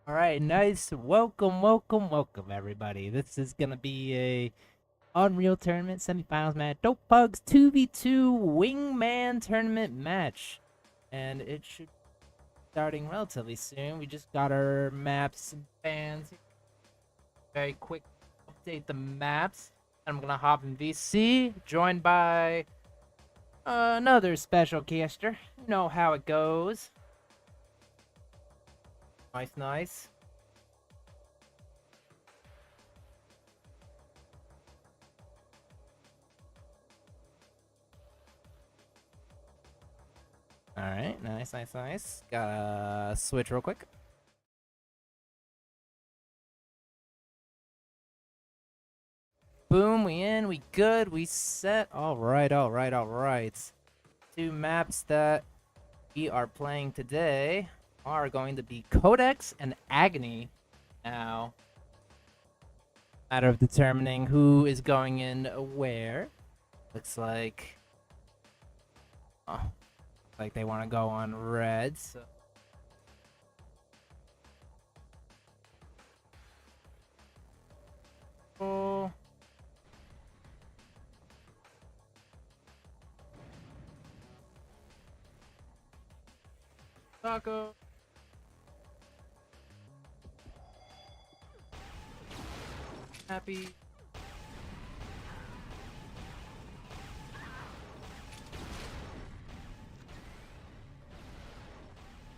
All right, nice. Welcome, everybody. This is gonna be a Unreal Tournament semifinals match. Dopepugs 2v2 Wingman tournament match, and it should be starting relatively soon. We just got our maps and fans. Very quick update the maps. I'm gonna hop in VC, joined by another special caster. You know how it goes. Nice. All right, nice. Gotta switch real quick. Boom, we in, we good, we set. All right. Two maps that we are playing today are going to be Codex and Agony. Now, matter of determining who is going in where. Looks like, like they want to go on red. So. Oh. Taco. Happy.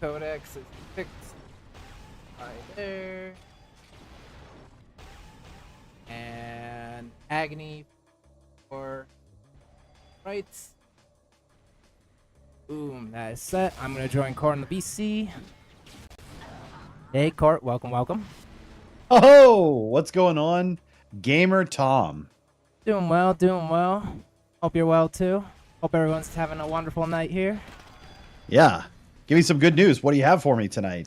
Codex is fixed right there. And Agony for right. Boom, that is set. I'm gonna join Court on the BC. Hey Court, welcome. Oh, what's going on? Gamer Tom. Doing well. Hope you're well too. Hope everyone's having a wonderful night here. Yeah. Give me some good news. What do you have for me tonight?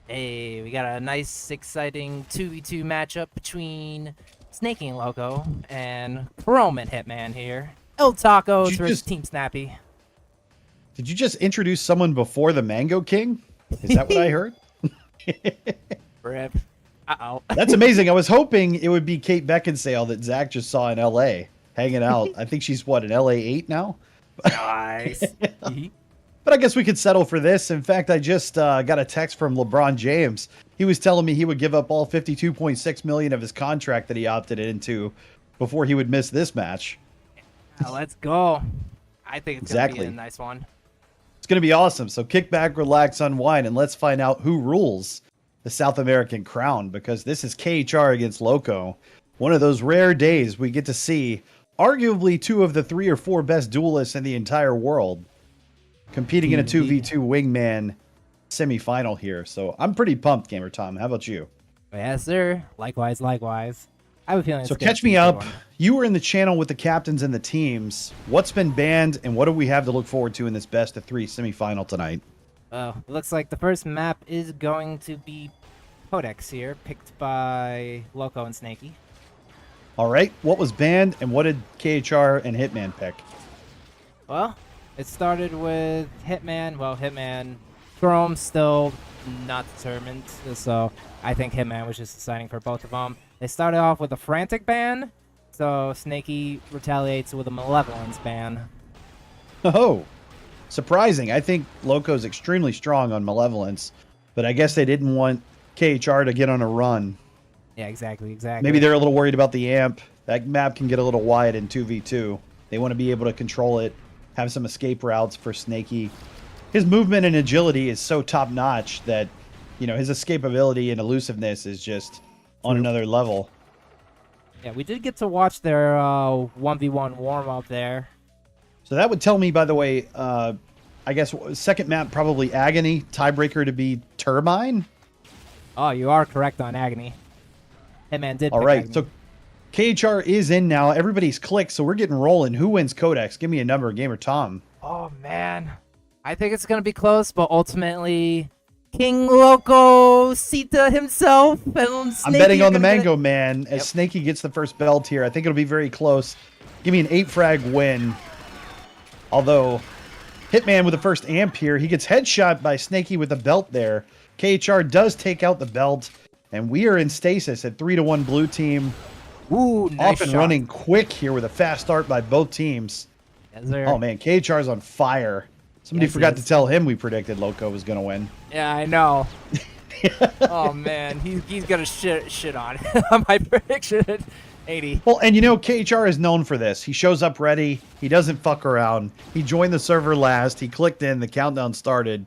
Hey, we got a nice, exciting 2v2 matchup between Snaky and Loco and Chrome and Hitman here. El Taco versus Team Snappy. Did you just introduce someone before the Mango King? Is that what I heard? Rip. Uh-oh. That's amazing. I was hoping it would be Kate Beckinsale that Zach just saw in L.A. hanging out. I think she's, what, in L.A. 8 now? Nice. But I guess we could settle for this. In fact, I just got a text from LeBron James. He was telling me he would give up all $52.6 million of his contract that he opted into before he would miss this match. Let's go. I think it's going to be a nice one. It's going to be awesome. So kick back, relax, unwind, and let's find out who rules the South American crown, because this is KHR against Loco. One of those rare days we get to see arguably two of the 3 or 4 best duelists in the entire world competing in a 2v2 Wingman semifinal here. So I'm pretty pumped, Gamer Tom. How about you? Yes, sir. Likewise. I have a feeling. So catch me up. You were in the channel with the captains and the teams. What's been banned, and what do we have to look forward to in this best of 3 semifinal tonight? Well, it looks like the first map is going to be Codex here, picked by Loco and Snaky. All right. What was banned, and what did KHR and Hitman pick? Well, it started with Hitman. Well, Hitman. Chrome still not determined, so I think Hitman was just deciding for both of them. They started off with a Frantic ban, so Snaky retaliates with a Malevolence ban. Oh, surprising. I think Loco's extremely strong on Malevolence, but I guess they didn't want KHR to get on a run. Yeah, exactly. Maybe they're a little worried about the amp. That map can get a little wide in 2v2. They want to be able to control it, have some escape routes for Snaky. His movement and agility is so top-notch that, you know, his escapability and elusiveness is just on another level. Yeah, we did get to watch their 1v1 warm-up there. So that would tell me, by the way, I guess second map probably Agony, tiebreaker to be Turbine. Oh, you are correct on Agony. Hitman did. All right, Agony. so KHR is in now. Everybody's clicked, so we're getting rolling. Who wins Codex? Give me a number, Gamer Tom. Oh man, I think it's gonna be close, but ultimately, King Loco Sita himself. And I'm betting on the Mango Man as Snaky gets the first belt here. I think it'll be very close. Give me an 8-frag win. Although Hitman with the first amp here, he gets headshot by Snaky with the belt there. KHR does take out the belt, and we are in stasis at 3-1 blue team. Ooh, nice Off and shot. running quick here with a fast start by both teams. Yes, sir. Oh man, KHR's on fire. Somebody Yes, he forgot is. to tell him we predicted Loco was going to win. Yeah, I know. Oh man, he's gonna shit on my prediction at 80. Well, and you know, KHR is known for this. He shows up ready. He doesn't fuck around. He joined the server last. He clicked in. The countdown started.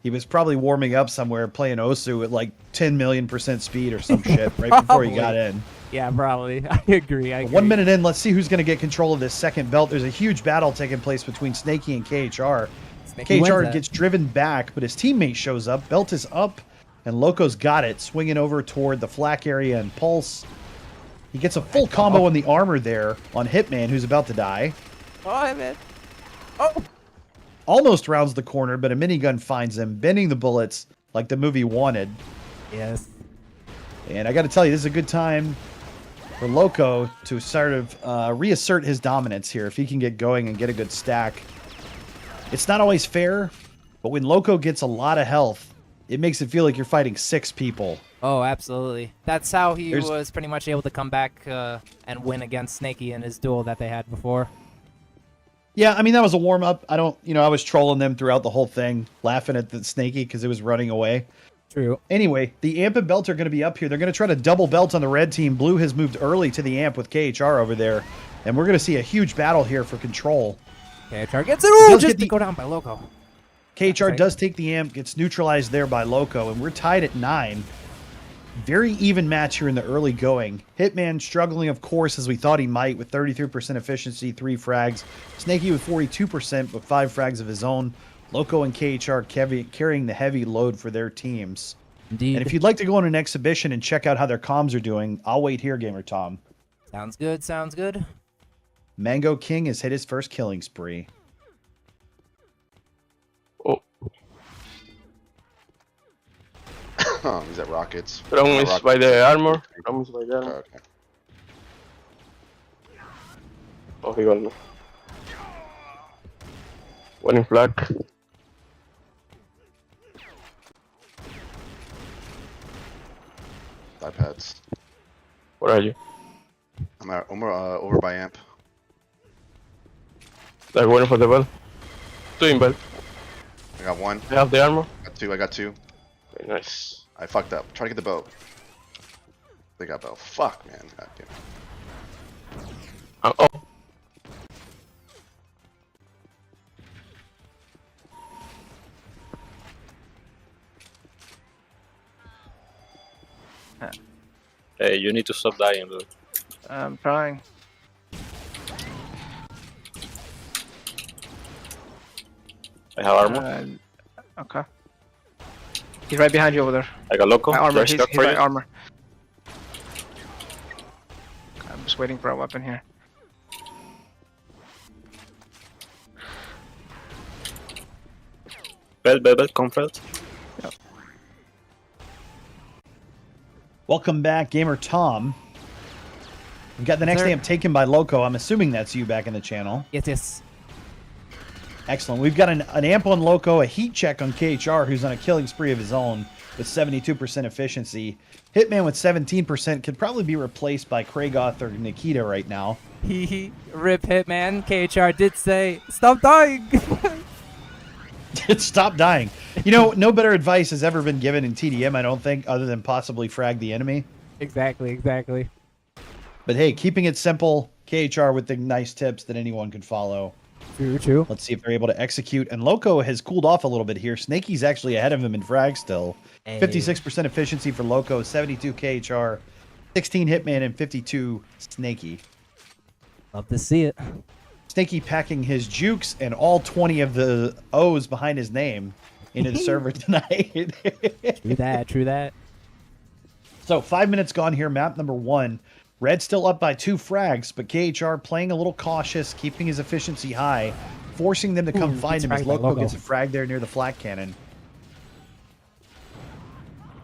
He was probably warming up somewhere playing Osu at like 10 million % speed or some shit right before he got in. Yeah, probably. I agree. 1 minute in, let's see who's going to get control of this second belt. There's a huge battle taking place between Snaky and KHR. Snaky wins KHR that. gets driven back, but his teammate shows up. Belt is up, and Loco's got it, swinging over toward the flak area and Pulse. He gets a full combo on the armor there on Hitman, who's about to die. Oh, man. Oh. Almost rounds the corner, but a minigun finds him, bending the bullets like the movie wanted. Yes. And I got to tell you, this is a good time for Loco to sort of reassert his dominance here if he can get going and get a good stack. It's not always fair, but when Loco gets a lot of health, it makes it feel like you're fighting 6 people. Oh, absolutely. That's how he was pretty much able to come back and win against Snaky in his duel that they had before. Yeah, I mean, that was a warm-up. I was trolling them throughout the whole thing, laughing at the Snaky because it was running away. True. Anyway, the Amp and Belt are going to be up here. They're going to try to double belt on the red team. Blue has moved early to the Amp with KHR over there, and we're going to see a huge battle here for control. KHR gets it. Ooh, just to go down by Loco. KHR does take the Amp, gets neutralized there by Loco, and we're tied at 9. Very even match here in the early going. Hitman struggling, of course, as we thought he might, with 33% efficiency, 3 frags. Snaky with 42%, but 5 frags of his own. Loco and KHR carrying the heavy load for their teams. Indeed. And if you'd like to go on an exhibition and check out how their comms are doing, I'll wait here, Gamer Tom. Sounds good. Sounds good. Mango King has hit his first killing spree. Oh, He's at Rockets. Rome is by the armor. Rome is by the armor. Okay. Oh, he got me. One in black. iPads. Where are you? I'm over by Amp. Like waiting for the bell. 2 in bell. I got 1. I have the armor. I got 2. Okay, nice. I fucked up. Try to get the boat. They got boat. Fuck, man. God damn. Oh. Hey, you need to stop dying, dude. I'm trying. I have armor. Okay. He's right behind you over there. I got loco. My armor. Flash He's stuck for my you. armor. I'm just waiting for a weapon here. Bell, comfort. Welcome back, Gamer Tom. We've got the next amp taken by Loco. I'm assuming that's you back in the channel. Yes. Excellent. We've got an amp on Loco, a heat check on KHR, who's on a killing spree of his own with 72% efficiency. Hitman with 17% could probably be replaced by Kraygoth or Nikita right now. Rip Hitman. KHR did say, stop dying. Stop dying. You know, no better advice has ever been given in TDM, I don't think, other than possibly frag the enemy. Exactly. But hey, keeping it simple, KHR with the nice tips that anyone could follow. True. Let's see if they're able to execute. And Loco has cooled off a little bit here. Snaky's actually ahead of him in frag still. Hey. 56% efficiency for Loco, 72 KHR, 16 Hitman, and 52 Snaky. Love to see it. Snaky packing his jukes and all 20 of the O's behind his name into the server tonight. True that. So 5 minutes gone here, map number 1. Red still up by 2 frags, but KHR playing a little cautious, keeping his efficiency high, forcing them to come find him as Loco gets a frag there near the flak cannon.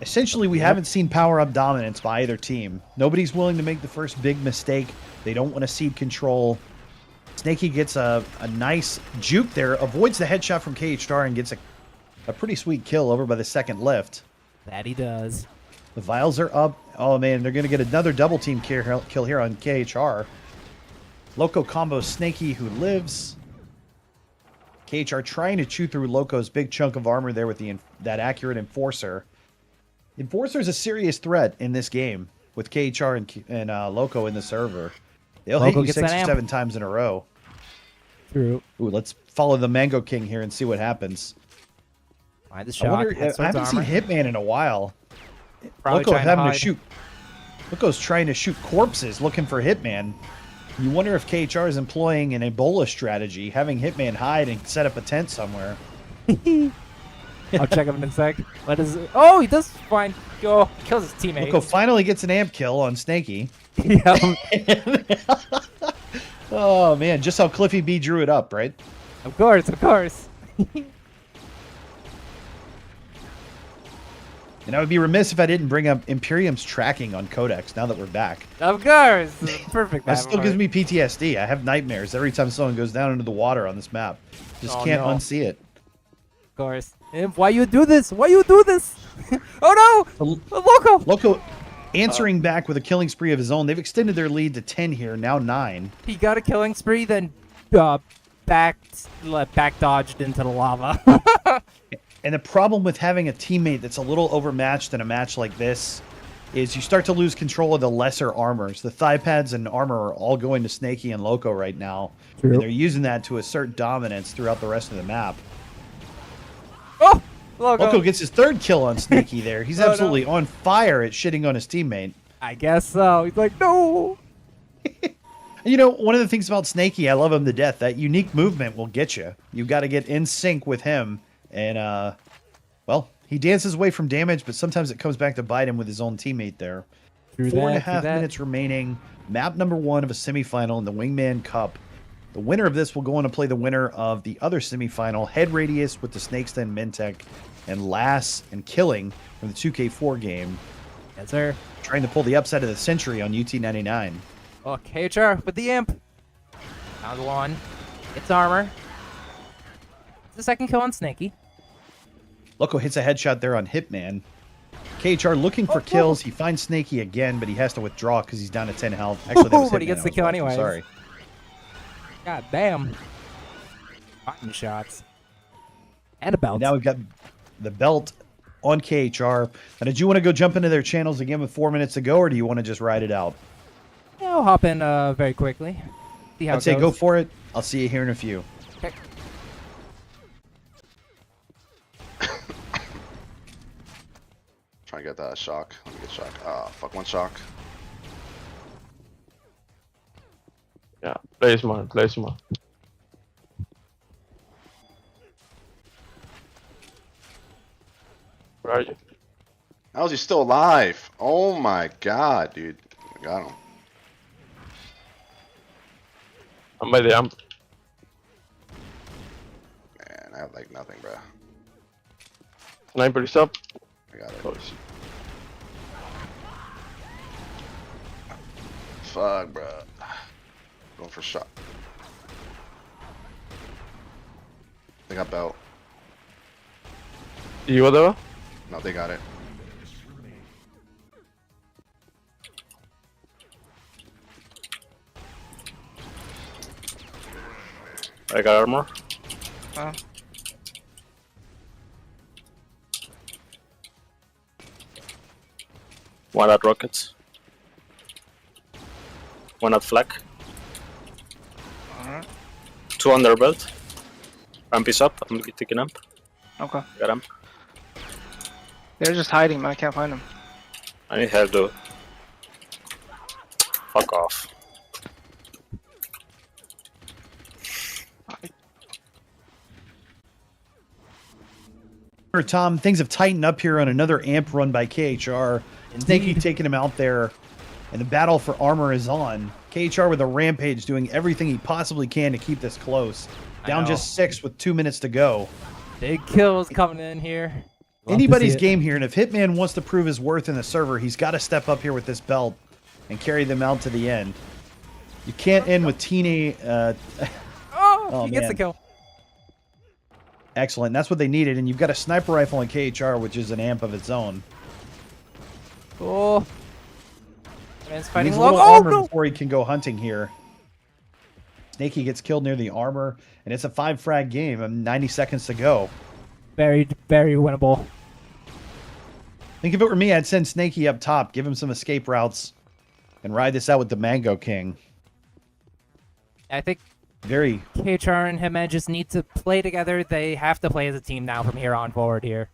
Essentially, we haven't seen power-up dominance by either team. Nobody's willing to make the first big mistake. They don't want to cede control. Snaky gets a nice juke there, avoids the headshot from KHR and gets a pretty sweet kill over by the second lift. That he does. The vials are up. Oh man, they're gonna get another double team kill here on KHR. Loco combos Snaky, who lives. KHR trying to chew through Loco's big chunk of armor there with that accurate Enforcer. Enforcer is a serious threat in this game with KHR and Loco in the server. They'll Loco hit you gets 6 that or amp. 7 times in a row. True. Ooh, let's follow the Mango King here and see what happens. Find the I shock. wonder. Head I towards haven't seen armor. Hitman in a while. Probably Loco trying to having to hide. shoot. Loco's trying to shoot corpses looking for Hitman. You wonder if KHR is employing an Ebola strategy, having Hitman hide and set up a tent somewhere. I'll check him in a sec. What is it? Oh, he does find. Go kills his teammate. Loco finally gets an amp kill on Snaky. Yeah. Oh man, just how Cliffy B drew it up, right? Of course, of course. And I would be remiss if I didn't bring up Imperium's tracking on Codex now that we're back. Of course. Perfect. That still gives me PTSD. I have nightmares every time someone goes down into the water on this map. Just Oh, can't no. unsee it. Of course. Imp, why you do this? Why you do this? Oh no! Loco! Loco answering back with a killing spree of his own. They've extended their lead to 10 here, now 9. He got a killing spree, then back dodged into the lava. And the problem with having a teammate that's a little overmatched in a match like this is you start to lose control of the lesser armors. The thigh pads and armor are all going to Snaky and Loco right now. True. And they're using that to assert dominance throughout the rest of the map. Oh! Loco! Loco gets his 3rd kill on Snaky there. He's Oh, no. absolutely on fire at shitting on his teammate. I guess so. He's like, no! And you know, one of the things about Snaky, I love him to death. That unique movement will get you. You've got to get in sync with him. And, well, he dances away from damage, but sometimes it comes back to bite him with his own teammate there. True 4.5 that. minutes remaining. Map number 1 of a semifinal in the Wingman Cup. The winner of this will go on to play the winner of the other semifinal, Head Radius with the Snakes Den Mentec, and Lass and Killing from the 2K4 game. Yes, sir. Trying to pull the upset of the century on UT99. Oh, KHR with the imp. Found one. It's armor. It's the second kill on Snaky. Loco hits a headshot there on Hitman. KHR looking for kills. He finds Snaky again, but he has to withdraw because he's down to 10 health. Actually, that was But he Hitman gets I the was kill watching, anyways. Sorry. God damn. Button shots. And a belt. Now we've got the belt on KHR. Now, did you want to go jump into their channels again with 4 minutes to go, or do you want to just ride it out? Yeah, I'll hop in very quickly. See how I'd it say goes. go for it. I'll see you here in a few. Okay. Trying to get that shock. Let me get shock. Ah, fuck, 1 shock. Yeah, play smart, play smart. Where are you? How is he still alive? Oh my god, dude. I got him. I'm by the amp. Man, I have like nothing, bro. Sniper is up. I got it. Oh, shit. Fuck, bro. Going for shot. They got belt. You whatever? No, they got it. I got armor. Oh. One at rockets. One at flak. Alright. 2 under belt. Amp is up. I'm taking amp. Okay. Got amp. They're just hiding, man. I can't find them. I need help, dude. Fuck off. Tom, things have tightened up here on another amp run by KHR. Snaky taking him out there, and the battle for armor is on. KHR with a rampage doing everything he possibly can to keep this close. Down know. just 6 with 2 minutes to go. Big kills coming in here. Love to Anybody's see it. game here, and if Hitman wants to prove his worth in the server, he's got to step up here with this belt and carry them out to the end. You can't end with teenage... Oh, he gets man. the kill. Excellent. That's what they needed, and you've got a sniper rifle on KHR, which is an amp of its own. Oh. Man's He fighting needs a Loco. little Oh, armor no. before he can go hunting here. Snaky gets killed near the armor, and it's a 5 frag game. 90 seconds to go. Very, very winnable. I think if it were me, I'd send Snaky up top, give him some escape routes, and ride this out with the Mango King. I think Very. KHR and Hitman just need to play together. They have to play as a team now from here on forward here.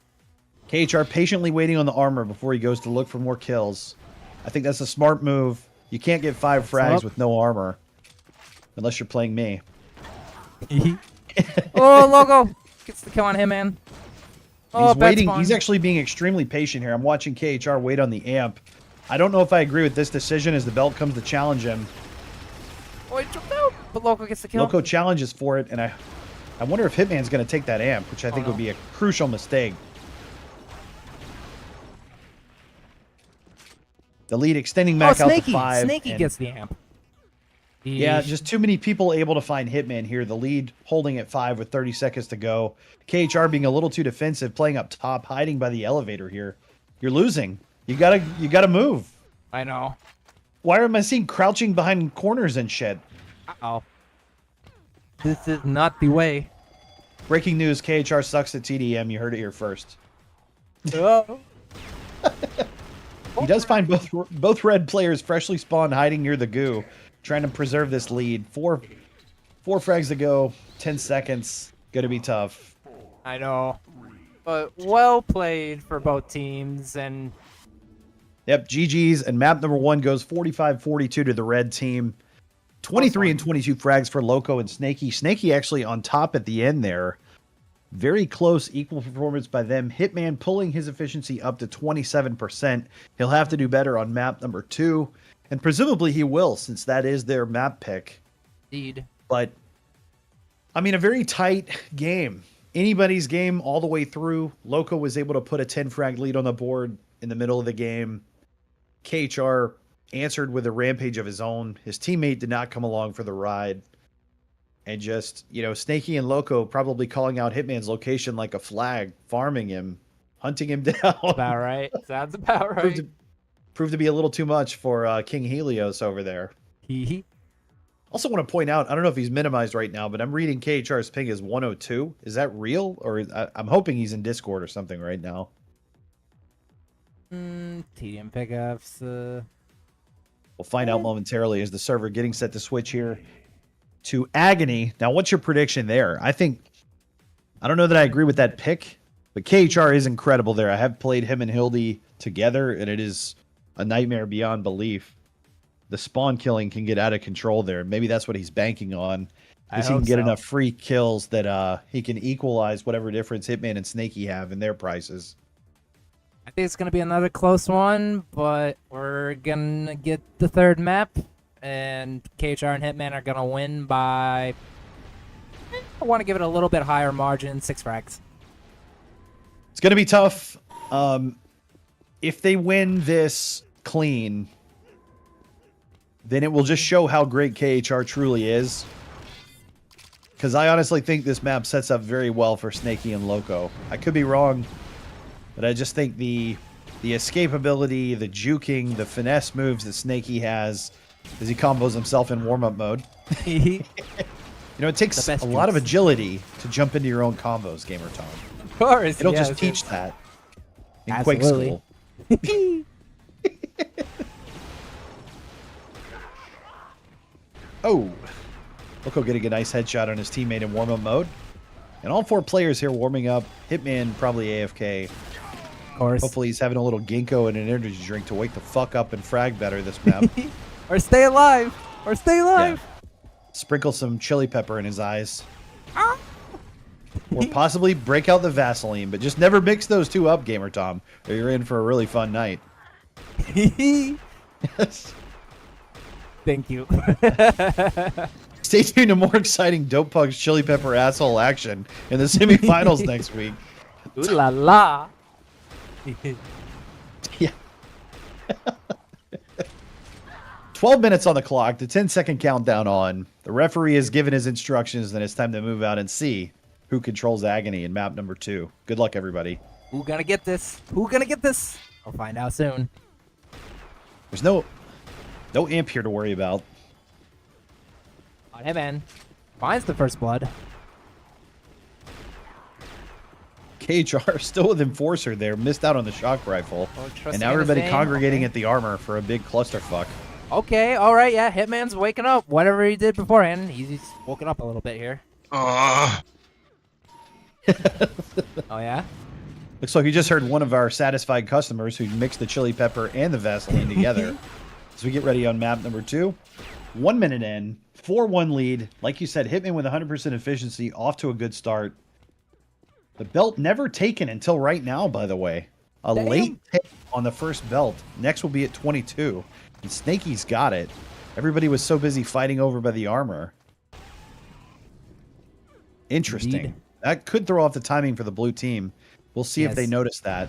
KHR patiently waiting on the armor before he goes to look for more kills. I think that's a smart move. You can't get 5 frags with no armor. Unless you're playing me. Oh, Logo gets the kill on Hitman. Oh, He's bad waiting. spawn. He's actually being extremely patient here. I'm watching KHR wait on the amp. I don't know if I agree with this decision as the belt comes to challenge him. Oh, he jumped out, but Loco gets the kill. Loco challenges for it, and I wonder if Hitman's going to take that amp, which I think would be a crucial mistake. The lead extending back out to 5. Snaky gets the amp. Yeah, just too many people able to find Hitman here. The lead holding at 5 with 30 seconds to go. KHR being a little too defensive, playing up top, hiding by the elevator here. You're losing. You gotta move. I know. Why am I seeing crouching behind corners and shit? Uh-oh. This is not the way. Breaking news, KHR sucks at TDM. You heard it here first. Oh. He does find both red players freshly spawned hiding near the goo, trying to preserve this lead. Four frags to go, 10 seconds. Gonna be tough. I know. But well played for both teams, and Yep, GG's, and map number 1 goes 45-42 to the red team. 23 and 22 frags for Loco and Snaky. Snaky actually on top at the end there. Very close, equal performance by them. Hitman pulling his efficiency up to 27%. He'll have to do better on map number 2. And presumably he will, since that is their map pick. indeed. But, I mean, a very tight game. Anybody's game all the way through. Loco was able to put a 10 frag lead on the board in the middle of the game. KHR answered with a rampage of his own. His teammate did not come along for the ride. And just, Snaky and Loco probably calling out Hitman's location like a flag, farming him, hunting him down. About right. Sounds about right. Proved to be a little too much for King Helios over there. Hee Also want to point out, I don't know if he's minimized right now, but I'm reading KHR's ping as 102. Is that real? Or I'm hoping he's in Discord or something right now. TDM pickups. We'll find out momentarily as the server getting set to switch here to Agony. Now, what's your prediction there? I don't know that I agree with that pick, but KHR is incredible there. I have played him and Hildy together, and it is a nightmare beyond belief. The spawn killing can get out of control there. Maybe that's what he's banking on. Is he can get enough free kills that he can equalize whatever difference Hitman and Snaky have in their prices. I think it's going to be another close one, but we're going to get the third map, and KHR and Hitman are going to win by... I want to give it a little bit higher margin, 6 frags. It's going to be tough. If they win this clean, then it will just show how great KHR truly is. Because I honestly think this map sets up very well for Snaky and Loco. I could be wrong, but I just think the escapability, the juking, the finesse moves that Snaky has as he combos himself in warm-up mode. It takes a lot of agility to jump into your own combos, Gamer Tom. Of course. It'll just teach that in Quake School. Oh, Loco getting a nice headshot on his teammate in warm-up mode. And all 4 players here warming up. Hitman probably AFK. Of course. Hopefully he's having a little ginkgo and an energy drink to wake the fuck up and frag better this map. Or stay alive. Or stay alive. Yeah. Sprinkle some chili pepper in his eyes. Or possibly break out the Vaseline, but just never mix those two up, Gamer Tom, or you're in for a really fun night. Yes. Thank you. Stay tuned to more exciting Dopepugs chili pepper asshole action in the semifinals next week. Ooh la la. Yeah. 12 minutes on the clock, the 10-second countdown on. The referee has given his instructions, and it's time to move out and see who controls Agony in map number 2. Good luck, everybody. Who gonna get this? Who gonna get this? I'll find out soon. There's no amp here to worry about. On Hitman. Finds the first blood. KHR still with Enforcer there. Missed out on the shock rifle. Oh, And trusting now in his everybody aim. congregating Okay. at the armor for a big clusterfuck. Okay, all right, yeah. Hitman's waking up. Whatever he did beforehand, he's woken up a little bit here. Oh, yeah? Looks like you just heard one of our satisfied customers who mixed the chili pepper and the Vaseline together. As we get ready on map number 2. 1 minute in. 4-1 lead. Like you said, Hitman with 100% efficiency. Off to a good start. The belt never taken until right now, by the way. A Damn. late take on the first belt. Next will be at 22. And Snaky's got it. Everybody was so busy fighting over by the armor. Interesting. Indeed. That could throw off the timing for the blue team. We'll see if they Yes. notice that.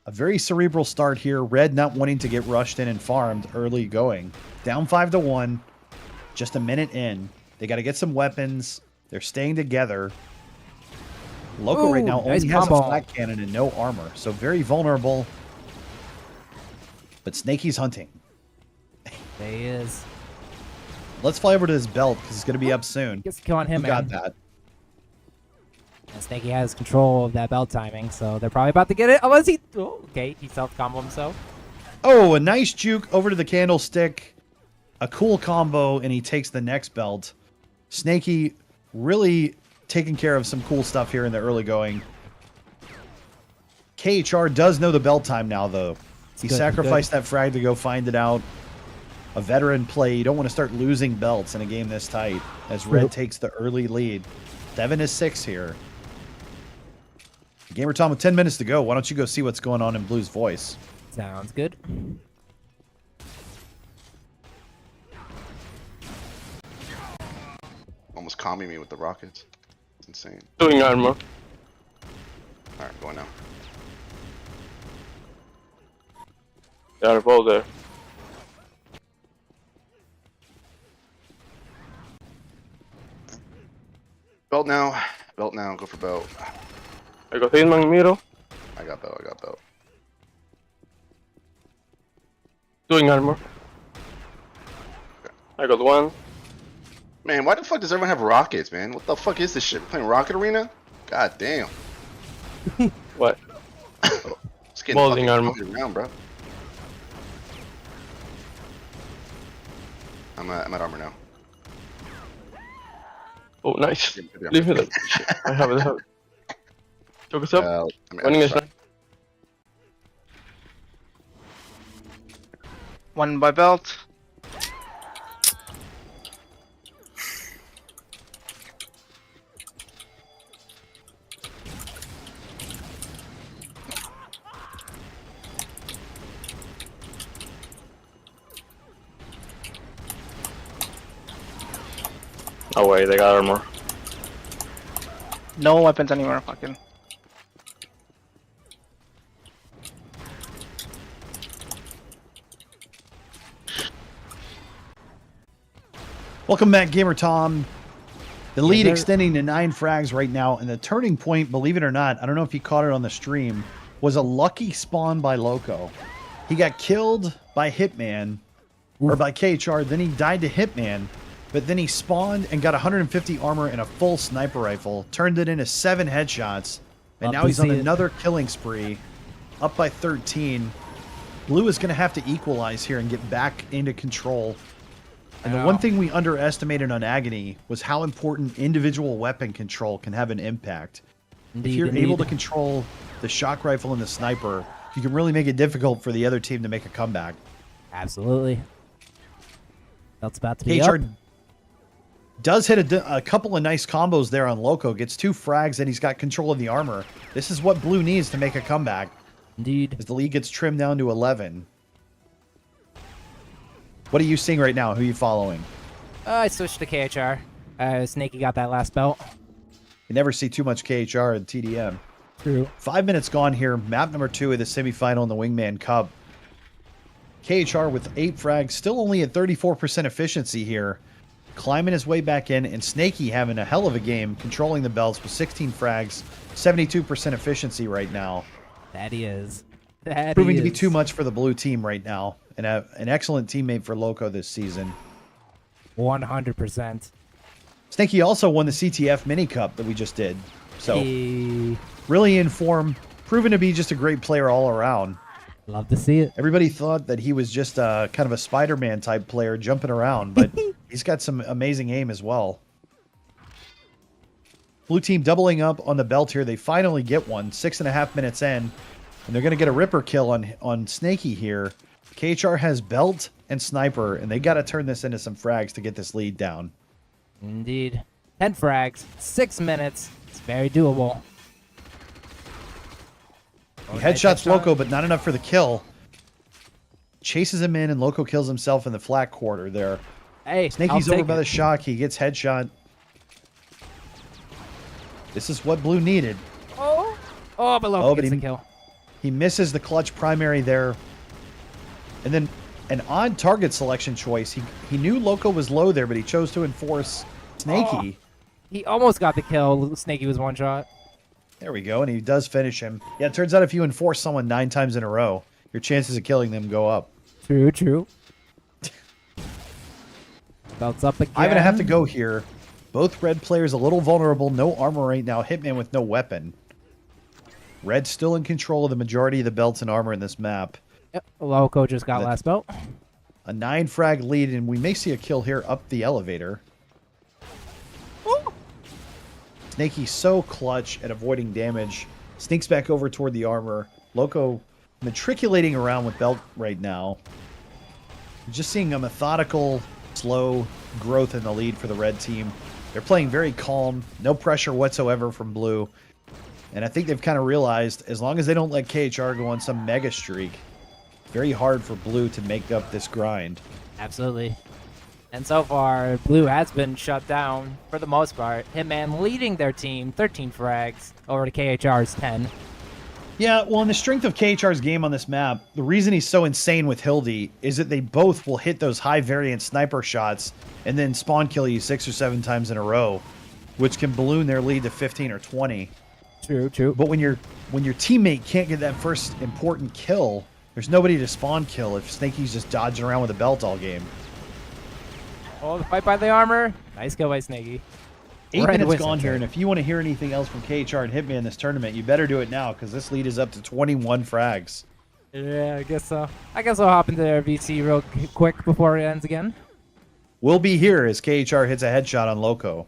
A very cerebral start here. Red not wanting to get rushed in and farmed early going. Down 5-1. Just a minute in. They got to get some weapons. They're staying together. Loco right Ooh, now nice only has a combo. flat cannon and no armor. So very vulnerable. But Snaky's hunting. There he is. Let's fly over to his belt because he's going to be up soon. Gets the kill on Who him, got man. that? And Snaky has control of that belt timing, so they're probably about to get it. Unless he... Oh, okay, he self-combo himself. Oh, a nice juke over to the candlestick. A cool combo, and he takes the next belt. Snaky really taking care of some cool stuff here in the early going. KHR does know the belt time now, though. He good, sacrificed that frag to go find it out. A veteran play. You don't want to start losing belts in a game this tight, as Red takes the early lead. 7-6 here. Gamer Tom with 10 minutes to go. Why don't you go see what's going on in Blue's voice? Sounds good. Almost calming me with the rockets. It's insane. Doing armor. Alright, going now. They are both there. Belt now. Belt now. Go for belt. I got Hitman middle. I got belt. I got belt. Doing armor. I got one. Man, why the fuck does everyone have rockets, man? What the fuck is this shit? We're playing Rocket Arena? God damn. What? It's getting Balding fucking armor. pounded around, bro. I'm at armor now. Oh, nice. Yeah, yeah. Leave me like shit. I have it. I have it. Choke us up. I'm Running is outside. not. One by belt. Oh wait, they got armor. No weapons anywhere, fucking. Welcome back, Gamer Tom. The lead they're- extending to 9 frags right now, and the turning point, believe it or not, I don't know if you caught it on the stream, was a lucky spawn by Loco. He got killed by Hitman, or by KHR, then he died to Hitman, but then he spawned and got 150 armor and a full sniper rifle, turned it into 7 headshots, and Love now to he's on see it. another killing spree, up by 13. Blue is going to have to equalize here and get back into control. And the Wow. one thing we underestimated on Agony was how important individual weapon control can have an impact. Indeed, If you're indeed. able to control the shock rifle and the sniper, you can really make it difficult for the other team to make a comeback. Absolutely. Belt's about to be KHR up. does hit a couple of nice combos there on Loco, gets 2 frags, and he's got control of the armor. This is what Blue needs to make a comeback, Indeed. as the lead gets trimmed down to 11. What are you seeing right now? Who are you following? I switched to KHR. Snaky got that last belt. You never see too much KHR in TDM. True. 5 minutes gone here. Map number 2 of the semifinal in the Wingman Cup. KHR with 8 frags, still only at 34% efficiency here. Climbing his way back in, and Snaky having a hell of a game, controlling the belts with 16 frags, 72% efficiency right now. That he is. That Proving to be is. too much for the blue team right now, and an excellent teammate for Loco this season. 100%. Snaky also won the CTF Mini Cup that we just did. So Hey, really in form, proven to be just a great player all around. love to see it. Everybody thought that he was just kind of a Spider-Man type player jumping around, but he's got some amazing aim as well. Blue team doubling up on the belt here. They finally get one, 6.5 minutes in, and they're going to get a ripper kill on Snaky here. KHR has belt and sniper, and they got to turn this into some frags to get this lead down. Indeed. 10 frags, 6 minutes. It's very doable. He headshots Loco, but not enough for the kill. Chases him in, and Loco kills himself in the flat quarter there. Hey, Snaky's I'll over take by it. the shock. He gets headshot. This is what Blue needed. Oh, but Loco Oh, but gets he- the kill. He misses the clutch primary there. And then an odd target selection choice. He knew Loco was low there, but he chose to enforce Snaky. He almost got the kill. Snaky was one shot. There we go, and he does finish him. Yeah, it turns out if you enforce someone 9 times in a row, your chances of killing them go up. True, true. Belts up again. I'm going to have to go here. Both red players a little vulnerable. No armor right now. Hitman with no weapon. Red's still in control of the majority of the belts and armor in this map. Yep, Loco just got That- last belt. A 9 frag lead, and we may see a kill here up the elevator. Snaky so clutch at avoiding damage. Sneaks back over toward the armor. Loco matriculating around with belt right now. Just seeing a methodical, slow growth in the lead for the red team. They're playing very calm, no pressure whatsoever from blue. And I think they've kind of realized as long as they don't let KHR go on some mega streak, very hard for blue to make up this grind. Absolutely. And so far, Blue has been shut down for the most part. Hitman leading their team, 13 frags, over to KHR's 10. Yeah, well, in the strength of KHR's game on this map, the reason he's so insane with Hildy is that they both will hit those high variance sniper shots and then spawn kill you 6 or 7 times in a row, which can balloon their lead to 15 or 20. True, true. But when your teammate can't get that first important kill, there's nobody to spawn kill if Snaky's just dodging around with a belt all game. Oh, the fight by the armor. Nice kill by Snaky. 8 Red minutes wins gone it, here, Trey. and if you want to hear anything else from KHR and Hitman this tournament, you better do it now because this lead is up to 21 frags. Yeah, I guess so. I guess I'll hop into their VC real quick before it ends again. We'll be here as KHR hits a headshot on Loco.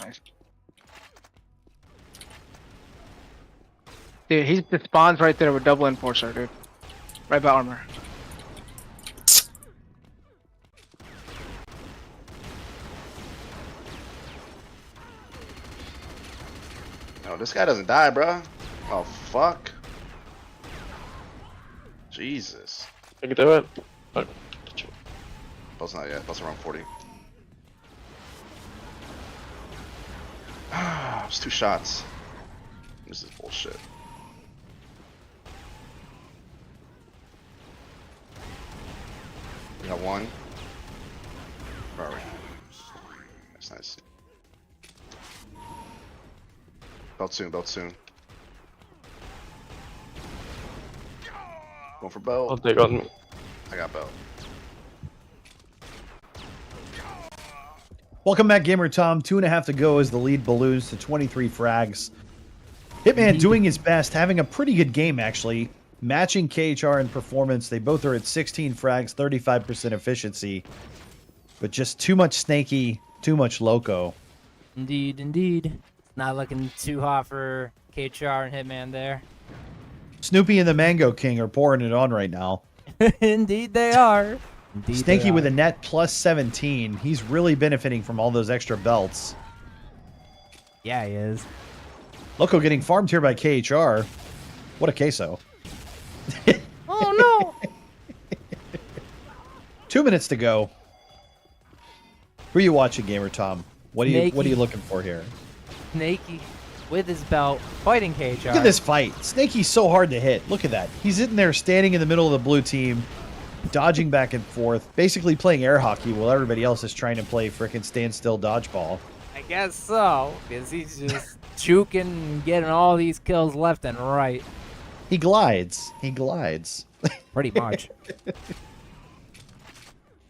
Nice. Dude, he just spawns right there with double enforcer, dude. Right by armor. No, this guy doesn't die, bro. Oh, fuck. Jesus. I can do it. Oh, Plus not yet. Plus around 40. It's 2 shots. This is bullshit. We got 1. Where are we? That's nice. Belt soon, belt soon. Going for oh, belt. they got me. I got belt. Welcome back, Gamer Tom. 2.5 to go as the lead balloons to 23 frags. Hitman doing his best, having a pretty good game, actually. Matching KHR in performance. They both are at 16 frags, 35% efficiency. But just too much Snaky, too much Loco. Indeed, indeed. Not looking too hot for KHR and Hitman there. Snoopy and the Mango King are pouring it on right now. Indeed they are. Indeed Snaky they with are. a net plus 17. He's really benefiting from all those extra belts. Yeah, he is. Loco getting farmed here by KHR. What a queso. Oh no! 2 minutes to go. Who are you watching, Gamer Tom? What are you looking for here? Snaky with his belt, fighting KHR. Look at this fight. Snaky's so hard to hit. Look at that. He's sitting there standing in the middle of the blue team, dodging back and forth, basically playing air hockey while everybody else is trying to play frickin' standstill dodgeball. I guess so, because he's just juking and getting all these kills left and right. He glides. He glides. Pretty much.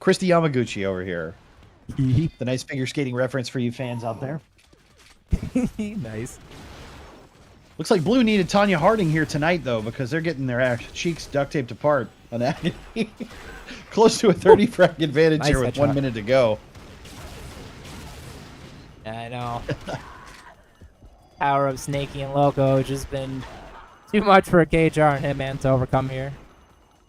Christy Yamaguchi over here. The nice figure skating reference for you fans out there. Nice. Looks like Blue needed Tanya Harding here tonight, though, because they're getting their cheeks duct taped apart on Agony. Close to a 30 frag advantage Nice here with headshot. 1 minute to go. I know. Power of Snaky and Loco has just been too much for KHR and Hitman to overcome here.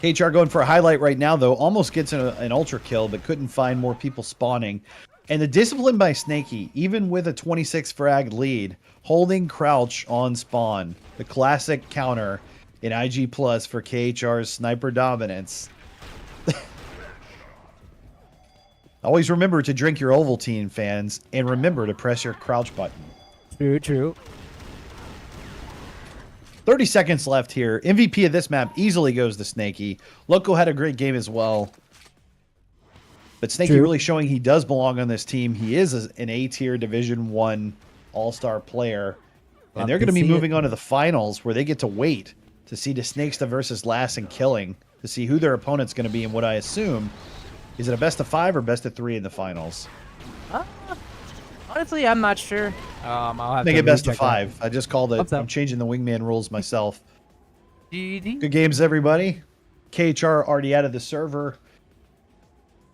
KHR going for a highlight right now, though. Almost gets an ultra kill, but couldn't find more people spawning. And the discipline by Snaky, even with a 26 frag lead, holding crouch on spawn. The classic counter in IG Plus for KHR's sniper dominance. Always remember to drink your Ovaltine, fans, and remember to press your crouch button. True, true. 30 seconds left here. MVP of this map easily goes to Snaky. Loco had a great game as well. But Snaky True. really showing he does belong on this team. He is an A-tier Division 1 all-star player. Love And they're to going to be see moving it. on to the finals where they get to wait to see the Snakes versus last in killing to see who their opponent's going to be and what I assume. Is it a best of 5 or best of 3 in the finals? Honestly, I'm not sure. I'll have Make to it best of recheck that. 5. I just called it. Hope so. I'm changing the Wingman rules myself. GG. Good games, everybody. KHR already out of the server.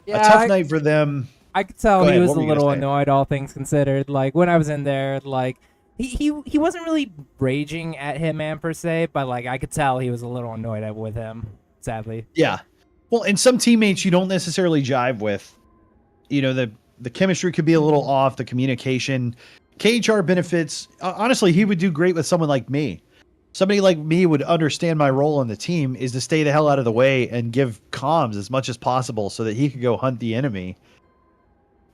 Yeah, A tough night for them. I could tell Go he ahead, was what a were you gonna little say? annoyed, all things considered. Like, when I was in there, like, he wasn't really raging at Hitman per se, but, like, I could tell he was a little annoyed with him, sadly. Yeah. Well, and some teammates you don't necessarily jive with. You know, the chemistry could be a little off, the communication. KHR benefits. Honestly, he would do great with someone like me. Somebody like me would understand my role on the team is to stay the hell out of the way and give comms as much as possible so that he could go hunt the enemy.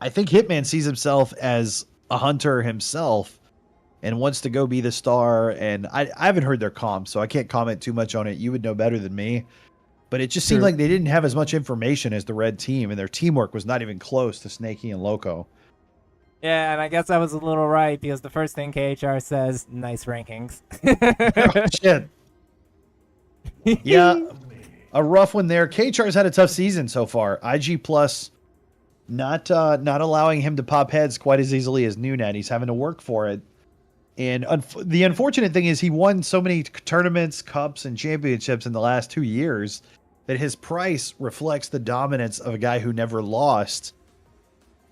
I think Hitman sees himself as a hunter himself and wants to go be the star. And I haven't heard their comms, so I can't comment too much on it. You would know better than me. But it just seemed True. like they didn't have as much information as the red team, and their teamwork was not even close to Snaky and Loco. Yeah, and I guess I was a little right, because the first thing KHR says, nice rankings. Oh, shit. Yeah, a rough one there. KHR's had a tough season so far. IG Plus not allowing him to pop heads quite as easily as Nunet. He's having to work for it. And the unfortunate thing is he won so many tournaments, cups, and championships in the last 2 years that his price reflects the dominance of a guy who never lost.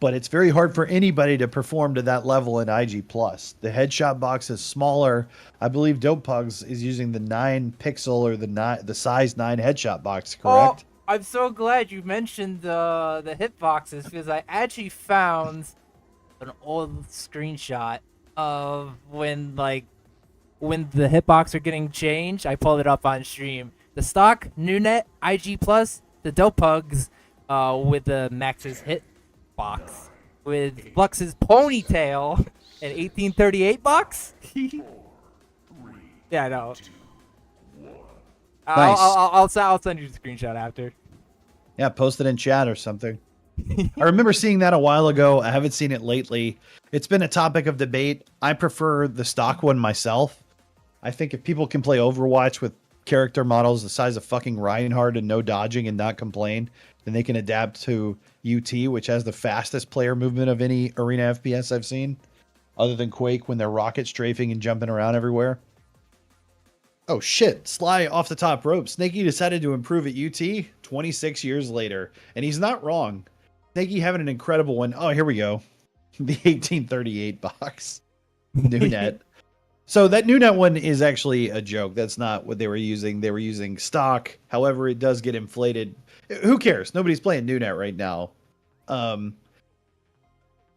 But it's very hard for anybody to perform to that level in IG+. The headshot box is smaller. I believe Dopepugs is using the 9 pixel or the size 9 headshot box, correct? Oh, I'm so glad you mentioned the hitboxes, because I actually found an old screenshot of when the hitbox are getting changed. I pulled it up on stream. The stock Nunet IG Plus, the Dopepugs with the Max's hitbox with Flux's ponytail and 1838 box. Yeah, I know. Nice. I'll send you the screenshot after. Yeah, post it in chat or something. I remember seeing that a while ago. I haven't seen it lately. It's been a topic of debate. I prefer the stock one myself. I think if people can play Overwatch with character models the size of fucking Reinhardt and no dodging and not complain, then they can adapt to UT, which has the fastest player movement of any arena FPS I've seen, other than Quake when they're rocket strafing and jumping around everywhere. Oh shit, Sly off the top rope. Snaky decided to improve at UT 26 years later, and he's not wrong. Snaky having an incredible one. Oh, here we go. The 1838 box. Nunet. So that Nunet one is actually a joke. That's not what they were using. They were using stock. However, it does get inflated. Who cares? Nobody's playing Nunet right now.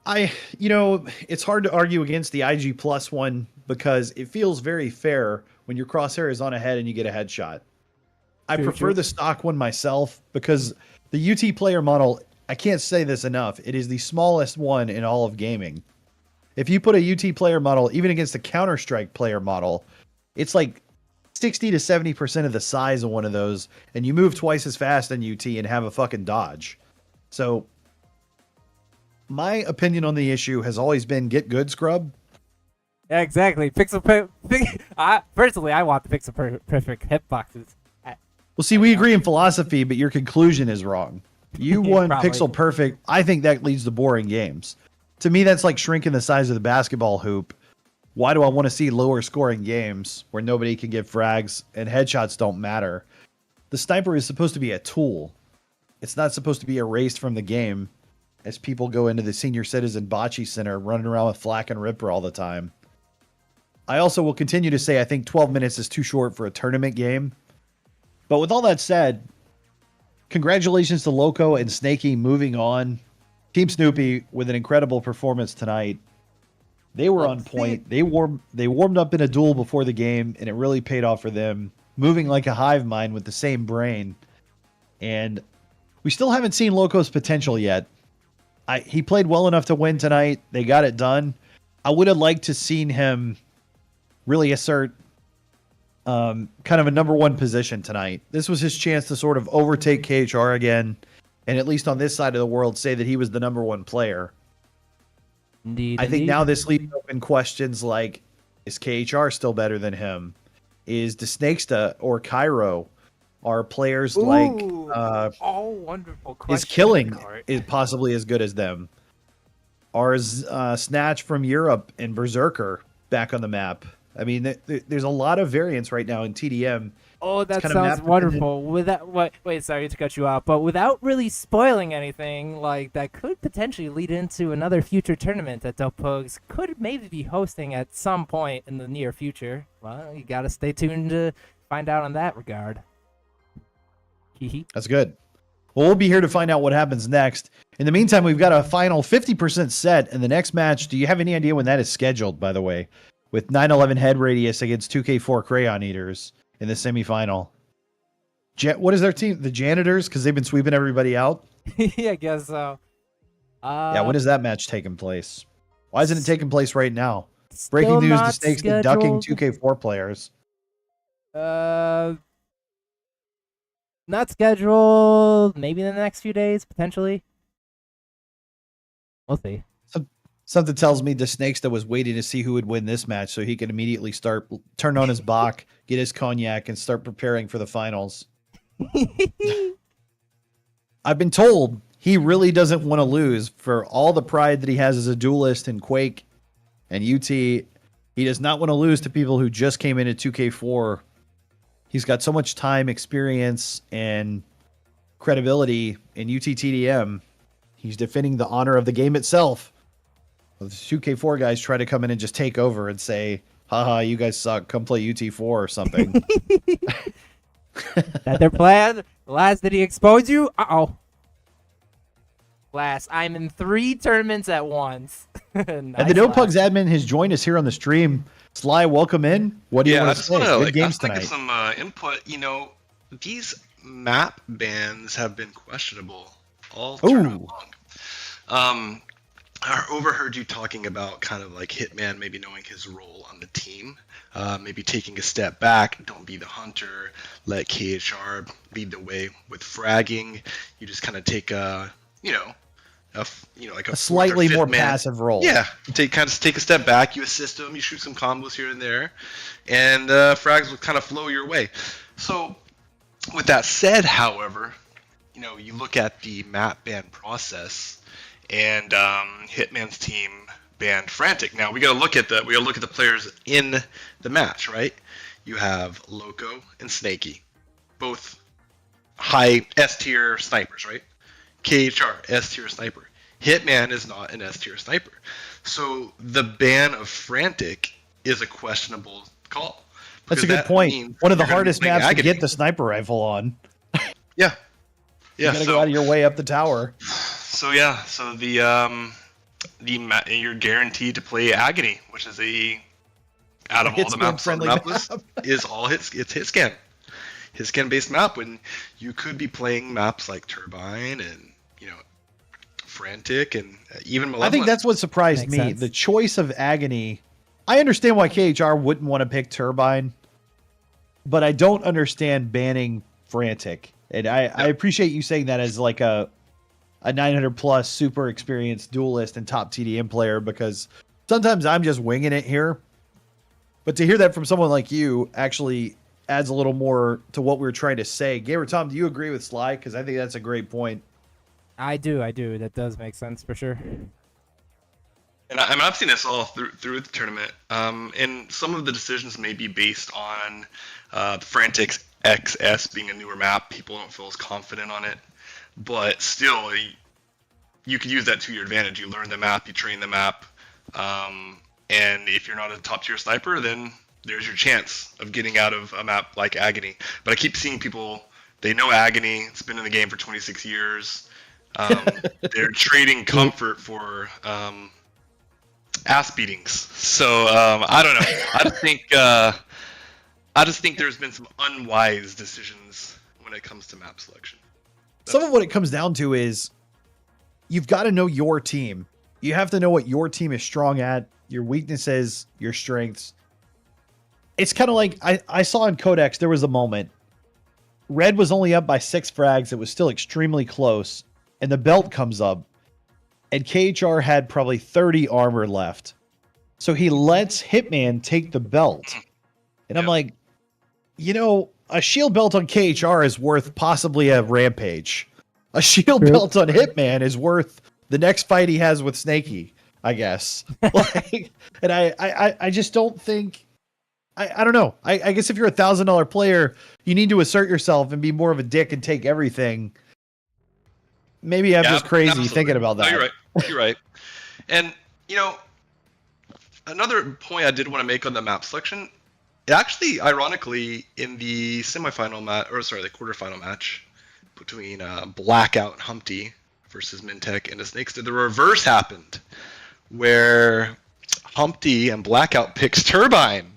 It's hard to argue against the IG Plus one because it feels very fair when your crosshair is on a head and you get a headshot. I True, prefer true. the stock one myself because the UT player model, I can't say this enough, it is the smallest one in all of gaming. If you put a UT player model, even against the Counter-Strike player model, it's like 60 to 70% of the size of one of those, and you move twice as fast in UT and have a fucking dodge. So, my opinion on the issue has always been get good, scrub. Yeah, exactly. Personally, I want the perfect hitboxes. Well, see, we agree in philosophy, but your conclusion is wrong. You want Probably. pixel perfect. I think that leads to boring games. To me, that's like shrinking the size of the basketball hoop. Why do I want to see lower scoring games where nobody can get frags and headshots don't matter? The sniper is supposed to be a tool. It's not supposed to be erased from the game as people go into the senior citizen bocce center running around with flak and ripper all the time. I also will continue to say I think 12 minutes is too short for a tournament game. But with all that said, congratulations to Loco and Snaky moving on. Team Snoopy with an incredible performance tonight. They were on point. They warmed up in a duel before the game, and it really paid off for them. Moving like a hive mind with the same brain. And we still haven't seen Loco's potential yet. He played well enough to win tonight. They got it done. I would have liked to seen him really assert kind of a number one position tonight. This was his chance to sort of overtake KHR again, and at least on this side of the world, say that he was the number one player. Indeed. I think now this leaves open questions like, is KHR still better than him? Is DeSnakesta or Cairo are players like wonderful questions. is Killing is possibly as good as them? Are Snatch from Europe and Berserker back on the map? I mean, there's a lot of variance right now in TDM. Oh, that kind of sounds map wonderful. Wait, sorry to cut you off, but without really spoiling anything, like that could potentially lead into another future tournament that Dopepugs could maybe be hosting at some point in the near future. Well, you gotta stay tuned to find out on that regard. That's good. Well, we'll be here to find out what happens next. In the meantime, we've got a final 50% set in the next match. Do you have any idea when that is scheduled, by the way? With 9/11 head radius against 2K4 Crayon Eaters in the semifinal. What is their team? The Janitors? Because they've been sweeping everybody out? Yeah, I guess so. Yeah, when is that match taking place? Why isn't it taking place right now? Breaking Still news, the not Snakes are ducking scheduled. 2K4 players. Not scheduled. Maybe in the next few days, potentially. We'll see. Something tells me the Snakes that was waiting to see who would win this match so he can immediately turn on his Bach, get his cognac, and start preparing for the finals. I've been told he really doesn't want to lose for all the pride that he has as a duelist in Quake and UT. He does not want to lose to people who just came in at 2K4. He's got so much time, experience, and credibility in UTTDM. He's defending the honor of the game itself. The 2K4 guys try to come in and just take over and say, haha, you guys suck. Come play UT4 or something. That their plan? Last, did he expose you? Uh-oh. Last, I'm in 3 tournaments at once. Nice. And the Dopepugs admin has joined us here on the stream. Sly, welcome in. What do you want to say? Good games tonight. Some input. You know, these map bans have been questionable all tournament long. I overheard you talking about kind of like Hitman maybe knowing his role on the team, maybe taking a step back, don't be the hunter, let KHR lead the way with fragging. You just kind of take a slightly more man. passive role. Yeah, take a step back. You assist him. You shoot some combos here and there, and frags will kind of flow your way. So, with that said, however, you look at the map ban process. And Hitman's team banned Frantic. Now we gotta look at the players in the match, right? You have Loco and Snaky, both high S tier snipers, right? KHR S tier sniper. Hitman is not an S tier sniper, so the ban of Frantic is a questionable call. That's a good point. One of the hardest maps to get the sniper rifle on. Yeah. You gotta go out of your way up the tower. So you're guaranteed to play Agony, which is a out of all the Hitscan maps on the friendly map list is all it's hitscan. Hitscan based map when you could be playing maps like Turbine and Frantic and even Malevolent. I think that's what surprised Makes me. sense. The choice of Agony. I understand why KHR wouldn't want to pick Turbine, but I don't understand banning Frantic. And I appreciate you saying that as like a 900 plus super experienced duelist and top TDM player, because sometimes I'm just winging it here. But to hear that from someone like you actually adds a little more to what we were trying to say. Gamer Tom, do you agree with Sly? Because I think that's a great point. I do. That does make sense for sure. And I've seen this all through the tournament. And some of the decisions may be based on Frantic's XS being a newer map. People don't feel as confident on it. But still, you could use that to your advantage. You learn the map, you train the map. And if you're not a top tier sniper, then there's your chance of getting out of a map like Agony. But I keep seeing people, they know Agony. It's been in the game for 26 years. They're trading comfort for ass beatings. So I don't know. I just think there's been some unwise decisions when it comes to map selection. Some of what it comes down to is you've got to know your team. You have to know what your team is strong at, your weaknesses, your strengths. It's kind of like I saw in Codex, there was a moment. Red was only up by 6 frags. It was still extremely close. And the belt comes up. And KHR had probably 30 armor left. So he lets Hitman take the belt. And I'm like, a shield belt on KHR is worth possibly a Rampage. A shield belt on Hitman is worth the next fight he has with Snaky, I guess. And I just don't think... I don't know. I guess if you're $1,000 player, you need to assert yourself and be more of a dick and take everything. Maybe I'm just crazy absolutely. thinking about that. No, you're right. You're right. And, another point I did want to make on the map selection, it actually, ironically, in the semifinal match, the quarterfinal match between Blackout and Humpty versus Mintech and the Snakes, the reverse happened, where Humpty and Blackout picks Turbine.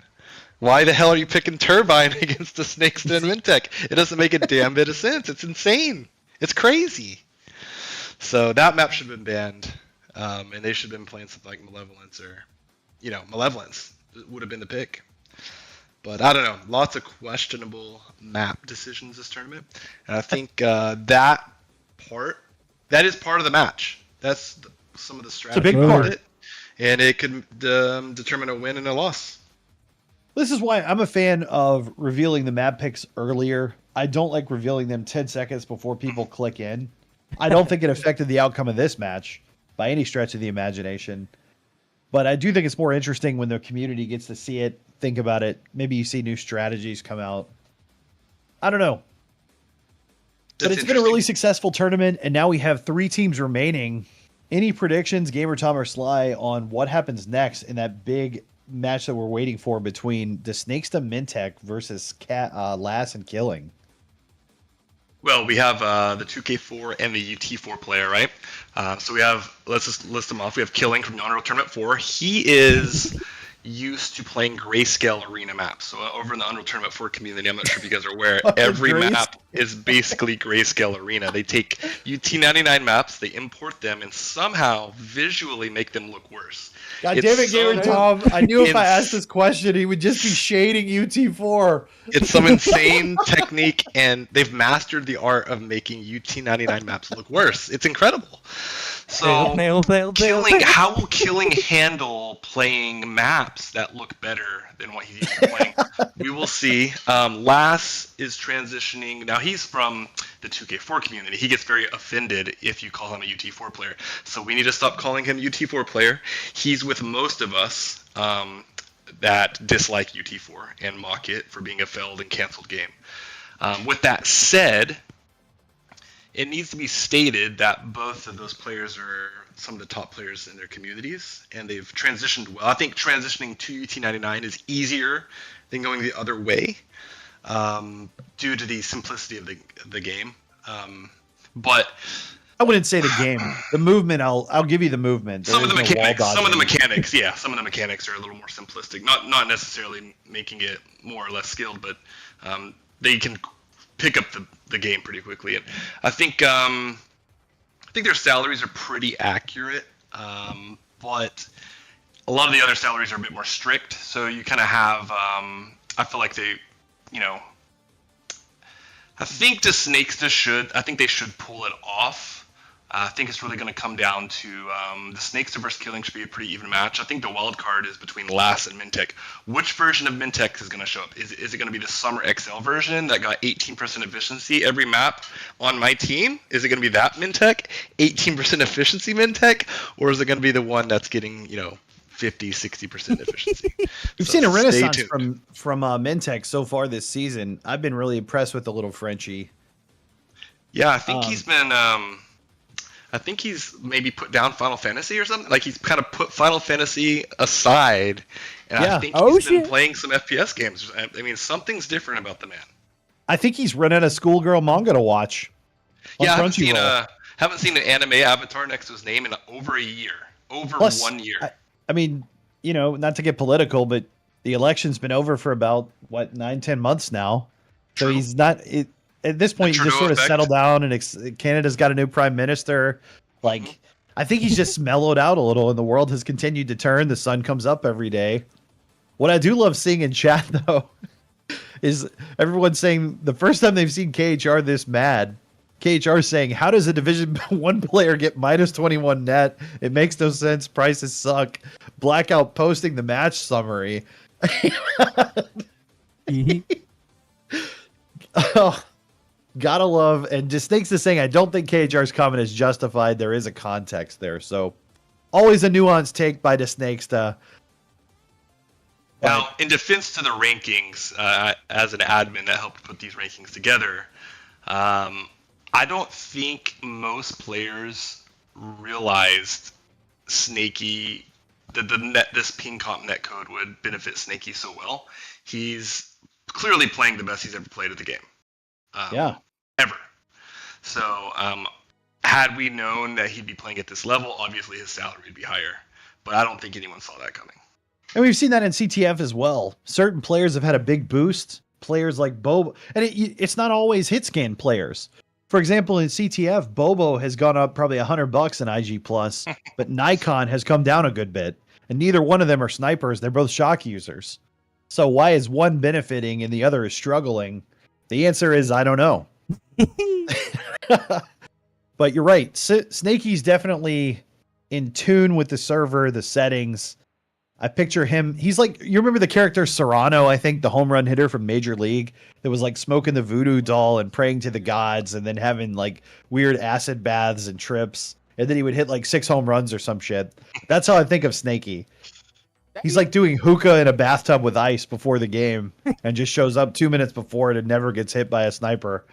Why the hell are you picking Turbine against the Snakes and Mintech? It doesn't make a damn bit of sense. It's insane. It's crazy. So that map should have been banned, and they should have been playing something like Malevolence or, Malevolence would have been the pick. But I don't know. Lots of questionable map decisions this tournament, and I think that is part of the match. That's some of the strategy. It's a big part. It, and it could determine a win and a loss. This is why I'm a fan of revealing the map picks earlier. I don't like revealing them 10 seconds before people click in. I don't think it affected the outcome of this match by any stretch of the imagination. But I do think it's more interesting when the community gets to see it, think about it. Maybe you see new strategies come out. I don't know. But it's been a really successful tournament, and now we have 3 teams remaining. Any predictions, Gamer Tom or Sly, on what happens next in that big match that we're waiting for between the Snakes to Mintech versus Lass and Killing? Well, we have the 2K4 and the UT4 player, right? So we have, let's just list them off. We have Killing from the Unreal Tournament 4. He is used to playing grayscale arena maps. So over in the Unreal Tournament 4 community, I'm not sure if you guys are aware, every map is basically grayscale arena. They take UT99 maps, they import them, and somehow visually make them look worse. God damn it, Gamer Tom. I knew if I asked this question, he would just be shading UT4. It's some insane technique, and they've mastered the art of making UT99 maps look worse. It's incredible. So, how will Killing handle playing maps that look better than what he's used to playing? We will see. Lass is transitioning. Now, he's from the 2K4 community. He gets very offended if you call him a UT4 player. So we need to stop calling him UT4 player. He's with most of us that dislike UT4 and mock it for being a failed and canceled game. With that said, it needs to be stated that both of those players are some of the top players in their communities, and they've transitioned well. I think transitioning to UT99 is easier than going the other way due to the simplicity of the game. But I wouldn't say the game. The movement, I'll give you the movement. There Some of the is no wall mechanics, some of the dodging. mechanics, yeah, some of the mechanics are a little more simplistic. Not necessarily making it more or less skilled, but they can pick up the game pretty quickly. And I think their salaries are pretty accurate, but a lot of the other salaries are a bit more strict. So you kind of have, I feel like they, you know, I think the they should pull it off. I think it's really going to come down to the Snakes versus Killing should be a pretty even match. I think the wild card is between Lass and Mintech. Which version of Mintech is going to show up? Is it going to be the Summer XL version that got 18% efficiency every map on my team? Is it going to be that Mintech, 18% efficiency Mintech? Or is it going to be the one that's getting, 50, 60% efficiency? We've So seen a stay renaissance tuned. from Mintech so far this season. I've been really impressed with the little Frenchie. Yeah, I think he's been. I think he's maybe put down Final Fantasy or something. Like he's kind of put Final Fantasy aside, and Yeah. I think Oh, he's been shit. playing some FPS games. I mean, something's different about the man. I think he's run out of schoolgirl manga to watch. On Yeah, Crunchyroll. haven't seen an anime avatar next to his name in over a year. Over Plus, 1 year. I mean, not to get political, but the election's been over for about 9-10 months now. So True. he's not. At this point, he just Trudeau sort of effect. settled down, and Canada's got a new prime minister. Like, I think he's just mellowed out a little, and the world has continued to turn. The sun comes up every day. What I do love seeing in chat, though, is everyone saying the first time they've seen KHR this mad. KHR saying, "How does a Division 1 player get minus 21 net? It makes no sense. Prices suck." Blackout posting the match summary. Oh, gotta love, and just Snakes is saying, I don't think KHR's comment is justified. There is a context there. So always a nuanced take by the Snakes to. Now, in defense to the rankings, as an admin that helped put these rankings together, I don't think most players realized Snaky, this ping comp netcode would benefit Snaky so well. He's clearly playing the best he's ever played at the game. Yeah. Ever. So, had we known that he'd be playing at this level, obviously his salary would be higher. But I don't think anyone saw that coming. And we've seen that in CTF as well. Certain players have had a big boost. Players like Bobo, and it's not always hit scan players. For example, in CTF, Bobo has gone up probably $100 in IG Plus, but Nikon has come down a good bit. And neither one of them are snipers. They're both shock users. So why is one benefiting and the other is struggling? The answer is, I don't know. But you're right. Snaky's definitely in tune with the server, the settings. I picture him. He's like, you remember the character Serrano, I think, the home run hitter from Major League that was like smoking the voodoo doll and praying to the gods and then having like weird acid baths and trips. And then he would hit like 6 home runs or some shit. That's how I think of Snaky. He's like doing hookah in a bathtub with ice before the game and just shows up 2 minutes before it and never gets hit by a sniper.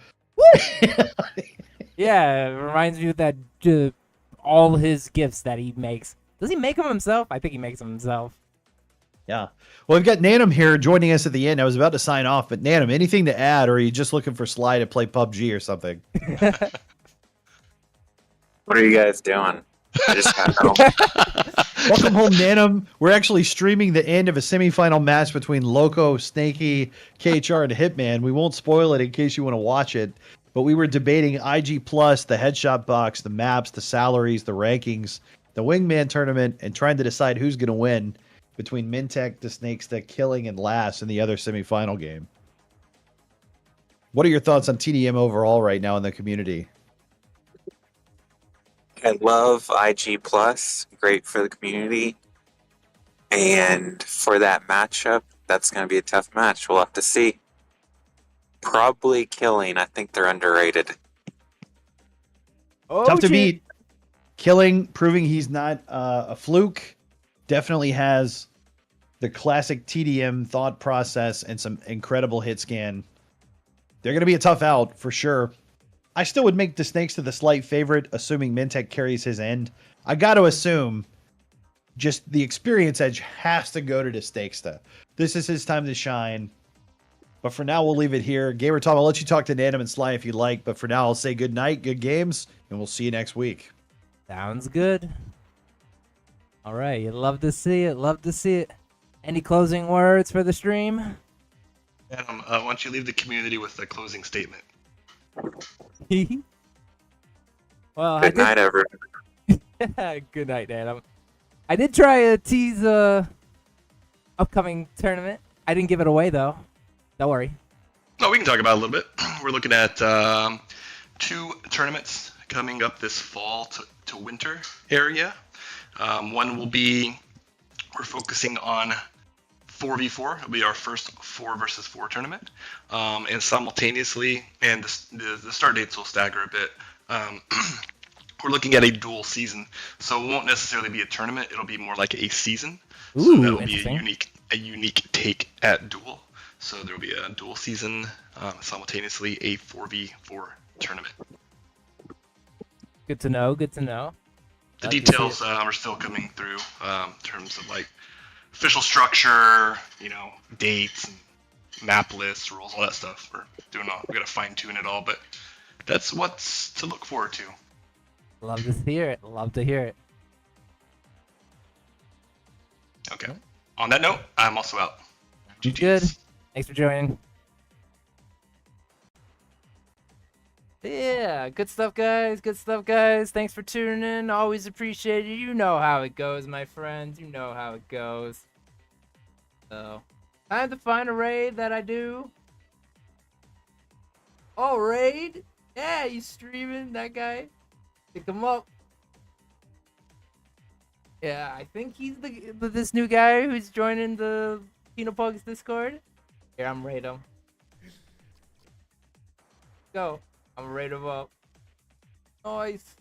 Yeah, it reminds me of that all his gifts that he makes. Does he make them himself? I think he makes them himself. Yeah. Well, we've got Nanum here joining us at the end. I was about to sign off, but Nanum, anything to add, or are you just looking for Sly to play PUBG or something? What are you guys doing? I just got home. Welcome home, Nanum. We're actually streaming the end of a semifinal match between Loco, Snaky, KHR, and Hitman. We won't spoil it in case you want to watch it, but we were debating IG Plus, the headshot box, the maps, the salaries, the rankings, the Wingman tournament, and trying to decide who's going to win between Mintech, the Snakes, the Killing, and Last in the other semifinal game. What are your thoughts on TDM overall right now in the community? I love IG Plus. Great for the community. And for that matchup, that's going to be a tough match. We'll have to see. Probably Killing. I think they're underrated. Oh, Tough to shit. beat. Killing, proving he's not a fluke. Definitely has the classic TDM thought process and some incredible hit scan. They're going to be a tough out for sure. I still would make the Snakes to the slight favorite, assuming Mintech carries his end. I got to assume just the experience edge has to go to the Snakes. This is his time to shine. But for now, we'll leave it here. Gamer Tom, I'll let you talk to Nanum and Sly if you like. But for now, I'll say good night, good games, and we'll see you next week. Sounds good. All right, you love to see it. Love to see it. Any closing words for the stream? Adam, why don't you leave the community with a closing statement? Well, Good night, everyone. Good night, Adam. I did try a tease upcoming tournament. I didn't give it away though. Don't worry. No, we can talk about it a little bit. We're looking at 2 tournaments coming up this fall to winter area. One will be, we're focusing on 4v4. It'll be our first 4 versus 4 tournament. And simultaneously, and the start dates will stagger a bit, we're looking at a dual season. So it won't necessarily be a tournament. It'll be more like a season. Ooh, so that'll be interesting. a unique take at dual. So there'll be a dual season, simultaneously a 4v4 tournament. Good to know. Good to know. The Love to see details are still coming through in terms of like official structure, dates, and map lists, rules, all that stuff. We gotta fine tune it all, but that's what's to look forward to. Love to hear it. Love to hear it. Okay. On that note, I'm also out. Good. Thanks for joining. Yeah, good stuff, guys. Good stuff, guys. Thanks for tuning in. Always appreciate it. You know how it goes, my friends. You know how it goes. So, time to find a raid that I do. Oh, raid? Yeah, you streaming that guy? Pick him up. Yeah, I think he's this new guy who's joining the Dopepugs Discord. Here, I'm raid him. Go. I'm raid him up. Nice.